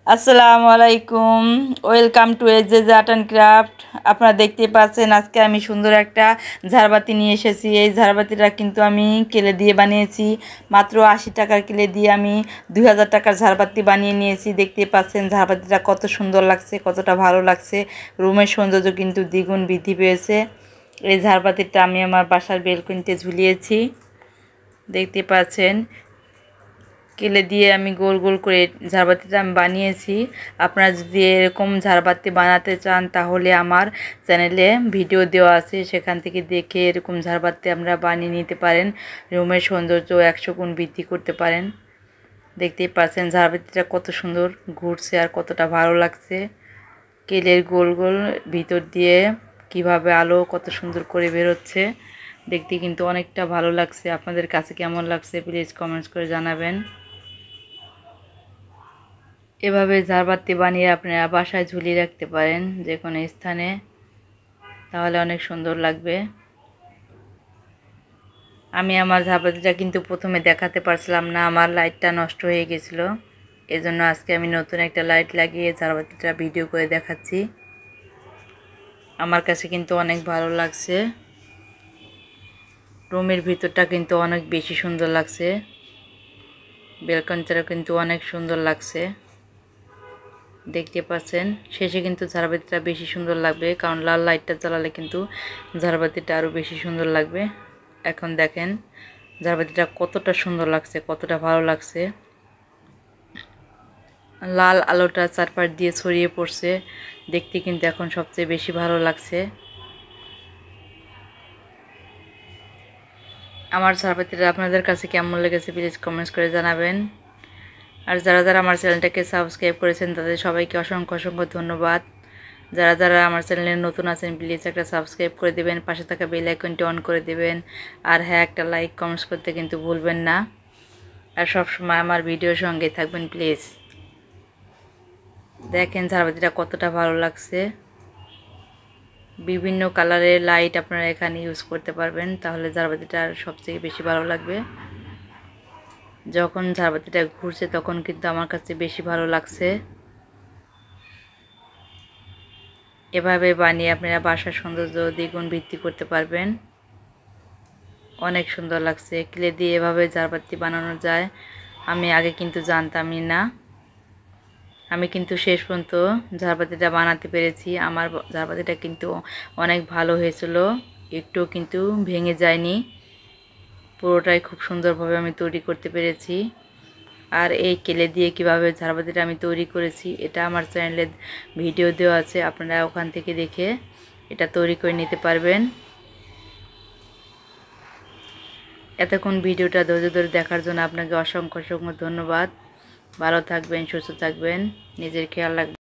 আসসালামু আলাইকুম। Welcome to ages art and craft. আপনারা দেখতে পাচ্ছেন আজকে আমি সুন্দর একটা ঝাড়বাতি নিয়ে এসেছি। এই ঝাড়বাতিটা কিন্তু আমি কেলে দিয়ে বানিয়েছি। মাত্র 80 টাকার কেলে দিয়ে আমি 2000 টাকার ঝাড়বাতি বানিয়ে নিয়েছি। দেখতে পাচ্ছেন ঝাড়বাতিটা কত সুন্দর লাগছে, কতটা ভালো লাগছে। রুমের সৌন্দর্য কিন্তু দ্বিগুণ বৃদ্ধি পেয়েছে। এই ঝাড়বাতিটা আমি আমার বাসার বেলকনিতে ঝুলিয়েছি। দেখতে পাচ্ছেন কেলে দিয়ে আমি গোল গোল করে ঝাড়বাতিটা আমি বানিয়েছি। আপনারা যদি এরকম ঝাড়বাতি বানাতে চান তাহলে আমার চ্যানেলে ভিডিও দেওয়া আছে, সেখান থেকে দেখে এরকম ঝাড়বাতি আমরা বানিয়ে নিতে পারেন। রুমের সৌন্দর্য 100 গুণ বৃদ্ধি করতে পারেন। দেখতেই পাচ্ছেন ঝাড়বাতিটা কত সুন্দর ঘুরছে আর কতটা ভালো লাগছে। কেলের গোল গোল ভিতর দিয়ে কিভাবে আলো কত সুন্দর করে বেরোচ্ছে, দেখতে কিন্তু অনেকটা ভালো লাগছে। আপনাদের কাছে কেমন লাগছে প্লিজ কমেন্টস করে জানাবেন। এভাবে ঝাড়বাতি বানিয়ে আপনারা বাসায় ঝুলিয়ে রাখতে পারেন যে কোনো স্থানে, তাহলে অনেক সুন্দর লাগবে। আমি আমার ঝাড়বাতিটা কিন্তু প্রথমে দেখাতে পারছিলাম না, আমার লাইটটা নষ্ট হয়ে গেছিলো। এজন্য আজকে আমি নতুন একটা লাইট লাগিয়ে ঝাড়বাতিটা ভিডিও করে দেখাচ্ছি। আমার কাছে কিন্তু অনেক ভালো লাগছে। রুমের ভিতরটা কিন্তু অনেক বেশি সুন্দর লাগছে। বেলকনিটা কিন্তু অনেক সুন্দর লাগছে। দেখতে পাচ্ছেন শেষে কিন্তু ঝাড়বাতিটা বেশি সুন্দর লাগবে, কারণ লাল লাইটটা জ্বালালে কিন্তু ঝাড়বাতিটা আরও বেশি সুন্দর লাগবে। এখন দেখেন ঝাড়বাতিটা কতটা সুন্দর লাগছে, কতটা ভালো লাগছে। লাল আলোটা চারপাশ দিয়ে ছড়িয়ে পড়ছে, দেখতে কিন্তু এখন সবচেয়ে বেশি ভালো লাগছে। আমার ঝাড়বাতিটা আপনাদের কাছে কেমন লেগেছে প্লিজ কমেন্টস করে জানাবেন। আর যারা যারা আমার চ্যানেলটাকে সাবস্ক্রাইব করেছেন তাদের সবাইকে অসংখ্য অসংখ্য ধন্যবাদ। যারা যারা আমার চ্যানেলে নতুন আছেন প্লিজ একটা সাবস্ক্রাইব করে দেবেন, পাশে থাকা বেল আইকনটি অন করে দেবেন। আর হ্যাঁ, একটা লাইক কমেন্টস করতে কিন্তু ভুলবেন না। আর সবসময় আমার ভিডিওর সঙ্গে থাকবেন প্লিজ। দেখেন ঝাড়বাতিটা কতটা ভালো লাগছে। বিভিন্ন কালারের লাইট আপনারা এখানে ইউজ করতে পারবেন, তাহলে ঝাড়বাতিটা সবচেয়ে বেশি ভালো লাগবে। যখন ঝাড়বাতিটা ঘুরছে তখন কিন্তু আমার কাছে বেশি ভালো লাগছে। এভাবে বানিয়ে আপনারা বাসার সৌন্দর্য দ্বিগুণ বৃদ্ধি করতে পারবেন। অনেক সুন্দর লাগছে। ক্লে দিয়ে এভাবে ঝাড়বাতি বানানো যায় আমি আগে কিন্তু জানতামই না। আমি কিন্তু শেষ পর্যন্ত ঝাড়বাতিটা বানাতে পেরেছি। আমার ঝাড়বাতিটা কিন্তু অনেক ভালো হয়েছিল, একটুও কিন্তু ভেঙে যায়নি। পুরোটাই খুব সুন্দরভাবে আমি তৈরি করতে পেরেছি। আর এই কেলে দিয়ে কিভাবে ঝাড়বাতিটা আমি তৈরি করেছি এটা আমার চ্যানেলে ভিডিও দেওয়া আছে, আপনারা ওখান থেকে দেখে এটা তৈরি করে নিতে পারবেন। এতক্ষণ ভিডিওটা ধৈর্য ধরে দেখার জন্য আপনাকে অসংখ্য অসংখ্য ধন্যবাদ। ভালো থাকবেন, সুস্থ থাকবেন, নিজের খেয়াল রাখবেন।